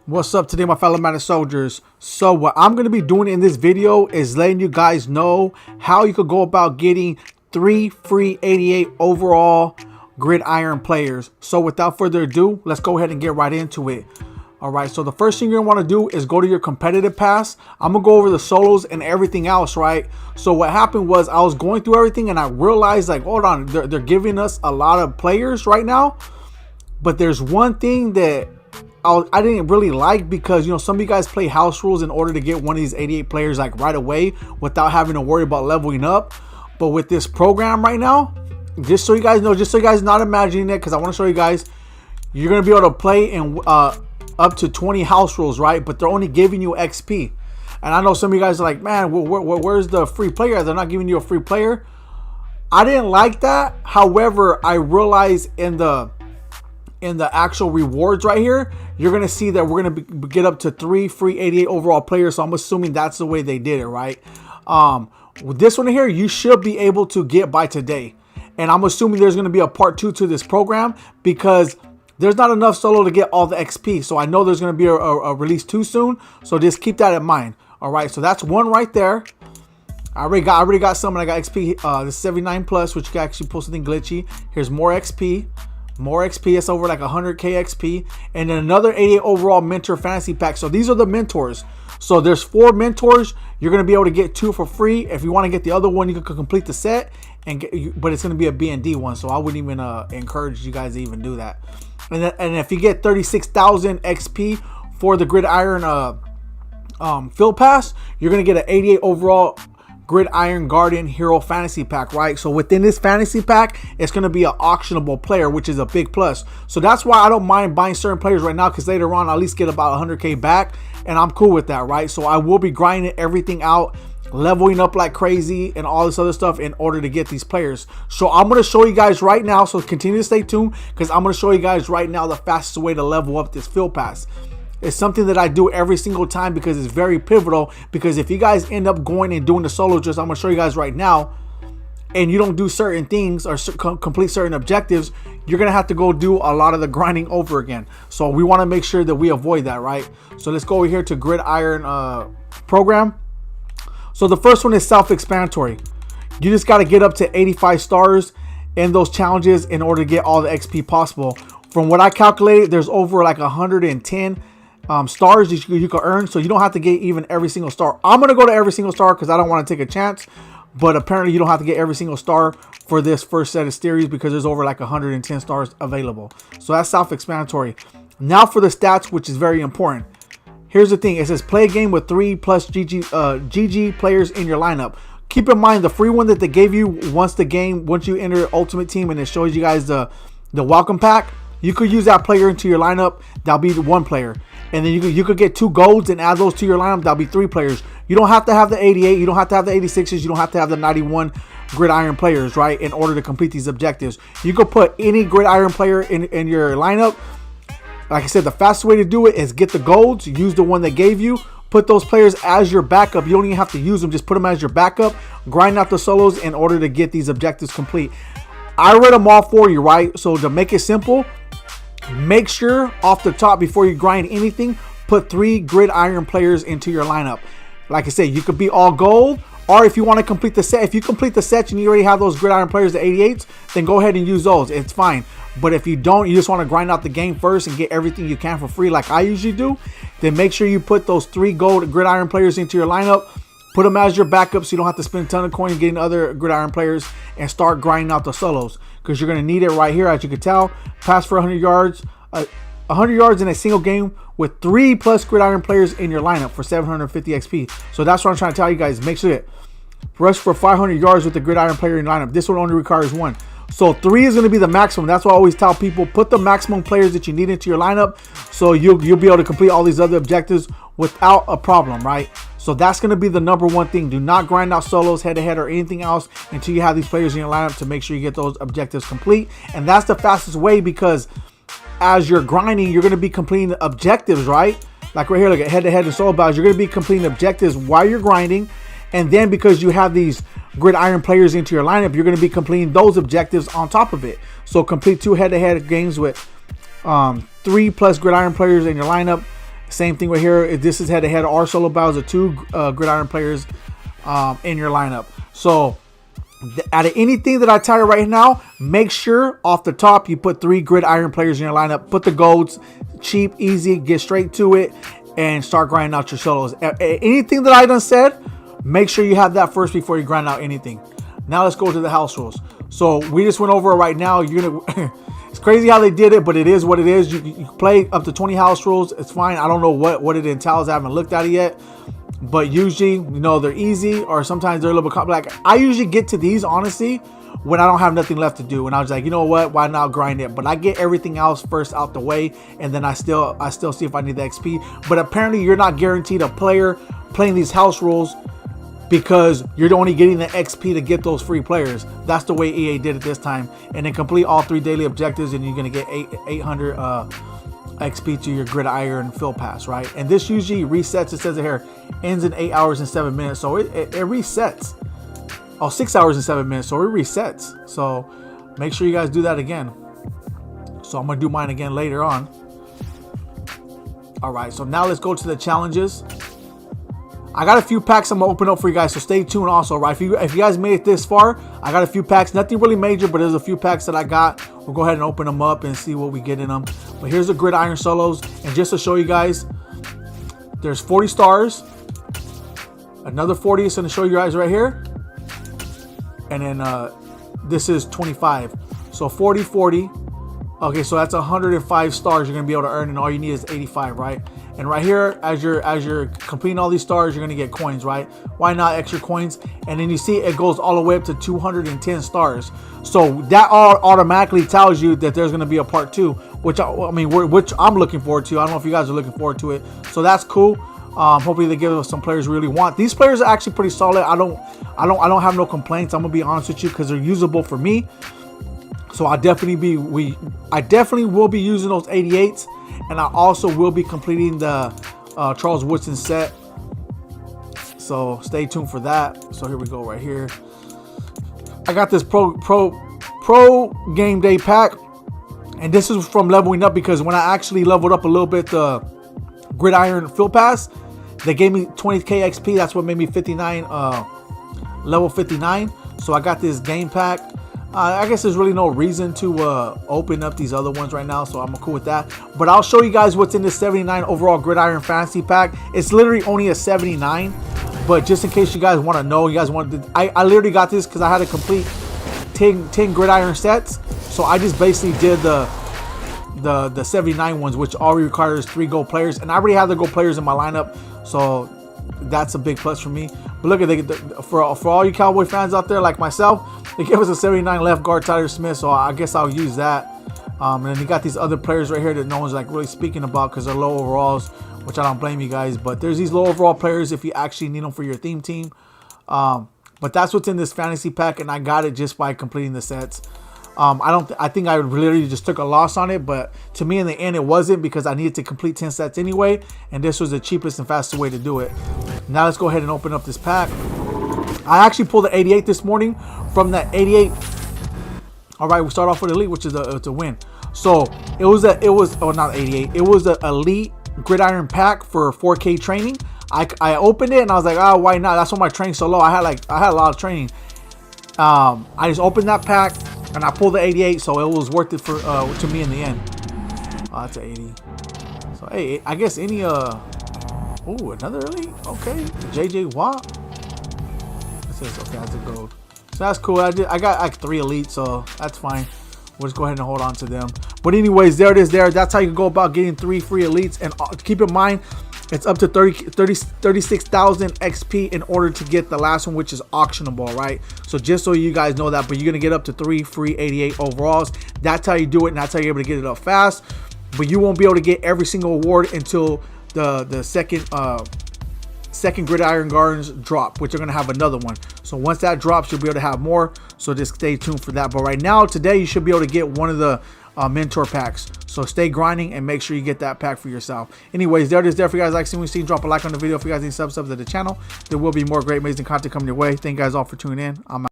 What's up today, my fellow Madden soldiers? So what I'm going to be doing in this video is letting you guys know how you could go about getting 3 free 88 overall gridiron players. So without further ado, let's go ahead and get right into it. Alright, so the first thing you're going to want to do is go to your competitive pass. I'm going to go over the solos and everything else, right? So what happened was I was going through everything and I realized, like, hold on, they're giving us a lot of players right now. But there's one thing that I didn't really like, because you know some of you guys play house rules in order to get one of these 88 players like right away without having to worry about leveling up. But with this program right now, just so you guys know, just so you guys not imagining it, because I want to show you guys, you're gonna be able to play in up to 20 house rules, right? But they're only giving you XP. And I know some of you guys are like, man, where's the free player? They're not giving you a free player. I didn't like that. However, I realized in the actual rewards right here, you're gonna see that we're gonna get up to 3 free 88 overall players. So I'm assuming that's the way they did it, right? With this one here, you should be able to get by today, and I'm assuming there's gonna be a part 2 to this program, because there's not enough solo to get all the XP. So I know there's gonna be a release 2 soon, so just keep that in mind. All right, so that's one right there. I already got some, and I got XP. The 79 plus, which you can actually pull something glitchy. Here's more XP. More XP, it's over like 100k XP. And then another 88 overall mentor fantasy pack. So these are the mentors. So there's 4 mentors. You're going to be able to get 2 for free. If you want to get the other one, you can complete the set. But it's going to be a B&D one. So I wouldn't even encourage you guys to even do that. And if you get 36,000 XP for the Gridiron field pass, you're going to get an 88 overall Gridiron Guardian Hero Fantasy Pack, right? So within this fantasy pack, it's going to be an auctionable player, which is a big plus. So that's why I don't mind buying certain players right now, because later on I'll at least get about 100k back, and I'm cool with that, right? So I will be grinding everything out, leveling up like crazy and all this other stuff in order to get these players. So I'm going to show you guys right now, so continue to stay tuned, because I'm going to show you guys right now the fastest way to level up this field pass. It's something that I do every single time, because it's very pivotal. Because if you guys end up going and doing the solo, just I'm going to show you guys right now, and you don't do certain things or complete certain objectives, you're going to have to go do a lot of the grinding over again. So we want to make sure that we avoid that, right? So let's go over here to Gridiron program. So the first one is self-explanatory. You just got to get up to 85 stars in those challenges in order to get all the XP possible. From what I calculated, there's over like 110 stars that you can earn, so you don't have to get even every single star. I'm gonna go to every single star because I don't want to take a chance, but apparently you don't have to get every single star for this first set of series, because there's over like 110 stars available. So that's self-explanatory. Now for the stats, which is very important. Here's the thing: it says play a game with 3+ GG players in your lineup. Keep in mind, the free one that they gave you once you enter Ultimate Team and it shows you guys the welcome pack, you could use that player into your lineup. That'll be 1 player. And then you could get 2 golds and add those to your lineup. That'll be 3 players. You don't have to have the 88. You don't have to have the 86s. You don't have to have the 91 gridiron players, right, in order to complete these objectives. You could put any gridiron player in your lineup. Like I said, the fastest way to do it is get the golds. Use the one they gave you. Put those players as your backup. You don't even have to use them. Just put them as your backup. Grind out the solos in order to get these objectives complete. I read them all for you, right? So to make it simple, make sure off the top, before you grind anything, put 3 gridiron players into your lineup. Like I said, you could be all gold, or if you want to complete the set, if you complete the set and you already have those gridiron players, the 88s, then go ahead and use those. It's fine. But if you don't, you just want to grind out the game first and get everything you can for free, like I usually do, then make sure you put those 3 gold gridiron players into your lineup. Put them as your backup, so you don't have to spend a ton of coins getting other gridiron players, and start grinding out the solos, because you're going to need it right here. As you can tell, pass for 100 yards, 100 yards in a single game with 3+ gridiron players in your lineup for 750 XP. So that's what I'm trying to tell you guys. Make sure that rush for 500 yards with the gridiron player in your lineup. This one only requires 1. So 3 is going to be the maximum. That's why I always tell people, put the maximum players that you need into your lineup, so you'll be able to complete all these other objectives without a problem, right? So that's going to be the #1 thing. Do not grind out solos, head-to-head, or anything else until you have these players in your lineup, to make sure you get those objectives complete. And that's the fastest way, because as you're grinding, you're going to be completing objectives, right? Like right here, look at head-to-head and solo battles. You're going to be completing objectives while you're grinding. And then because you have these gridiron players into your lineup, you're going to be completing those objectives on top of it. So complete 2 head-to-head games with 3+ gridiron players in your lineup. Same thing right here. This is head-to-head. Our solo battles of 2 gridiron players in your lineup. So out of anything that I tell you right now, make sure off the top you put 3 gridiron players in your lineup. Put the golds, cheap, easy, get straight to it, and start grinding out your solos. Anything that I done said, make sure you have that first before you grind out anything. Now let's go to the house rules. So we just went over it right now. You're gonna it's crazy how they did it, but it is what it is. You play up to 20 house rules. It's fine. I don't know what it entails. I haven't looked at it yet. But usually, you know, they're easy, or sometimes they're a little bit like I usually get to these honestly when I don't have nothing left to do, and I was like, you know what, why not grind it? But I get everything else first out the way, and then I still see if I need the XP. But apparently you're not guaranteed a player playing these house rules because you're only getting the XP to get those free players. That's the way EA did it this time. And then complete all 3 daily objectives, and you're gonna get 800 XP to your Gridiron Fill Pass, right? And this usually resets. It says it here, ends in 8 hours and 7 minutes. So it resets. Oh, 6 hours and 7 minutes. So it resets. So make sure you guys do that again. So I'm gonna do mine again later on. All right. So now let's go to the challenges. I got a few packs I'm gonna open up for you guys, so stay tuned also, right? If you guys made it this far, I got a few packs, nothing really major, but there's a few packs that I got. We'll go ahead and open them up and see what we get in them. But here's the Gridiron solos, and just to show you guys, there's 40 stars, another 40 is gonna show you guys right here, and then this is 25, so 40, 40. Okay, so that's 105 stars you're gonna be able to earn, and all you need is 85, right? And right here, as you're completing all these stars, you're gonna get coins, right? Why not extra coins? And then you see it goes all the way up to 210 stars. So that all automatically tells you that there's gonna be a part 2, which which I'm looking forward to. I don't know if you guys are looking forward to it. So that's cool. Hopefully they give us some players we really want. These players are actually pretty solid. I don't have no complaints. I'm gonna be honest with you, because they're usable for me. So I definitely will be using those 88s, and I also will be completing the Charles Woodson set. So stay tuned for that. So here we go right here. I got this pro game day pack, and this is from leveling up, because when I actually leveled up a little bit the Gridiron Fill Pass, they gave me 20k XP. That's what made me 59, level 59. So I got this game pack. I guess there's really no reason to open up these other ones right now, so I'm cool with that. But I'll show you guys what's in this 79 overall Gridiron Fantasy Pack. It's literally only a 79, but just in case you guys want to know, you guys want to, I literally got this because I had to complete 10 Gridiron sets. So I just basically did the 79 ones, which all requires 3 gold players, and I already have the gold players in my lineup, so that's a big plus for me. But look at for all you Cowboy fans out there like myself, they gave us a 79 left guard Tyler Smith, so I guess I'll use that. And then you got these other players right here that no one's like really speaking about because they're low overalls, which I don't blame you guys. But there's these low overall players if you actually need them for your theme team. But that's what's in this fantasy pack, and I got it just by completing the sets. I think I literally just took a loss on it, but to me in the end it wasn't, because I needed to complete 10 sets anyway, and this was the cheapest and fastest way to do it. Now let's go ahead and open up this pack. I actually pulled the 88 this morning. From that 88, all right, we start off with elite, which is a win. So it was not 88, it was an elite Gridiron pack for 4K training. I opened it and I was like, oh, why not? That's why my training's so low. I had a lot of training. I just opened that pack and I pulled the 88, so it was worth it for to me in the end. Oh, that's an 80. So hey, I guess any oh, another elite. Okay, JJ Watt. It says okay, that's a gold. So that's cool. I got like 3 elites, so that's fine. We'll just go ahead and hold on to them. But anyways, there it is. That's how you can go about getting 3 free elites. And keep in mind, it's up to 36,000 XP in order to get the last one, which is auctionable, right? So just so you guys know that, but you're gonna get up to 3 free 88 overalls. That's how you do it, and that's how you're able to get it up fast. But you won't be able to get every single award until the second Gridiron Gardens drop, which are going to have another one. So once that drops, you'll be able to have more, so just stay tuned for that. But right now, today, you should be able to get one of the mentor packs, so stay grinding and make sure you get that pack for yourself. Anyways, there it is. There for you guys. Like seeing we see, drop a like on the video. If you guys need subs to the channel, there will be more great amazing content coming your way. Thank you guys all for tuning in. I'm out.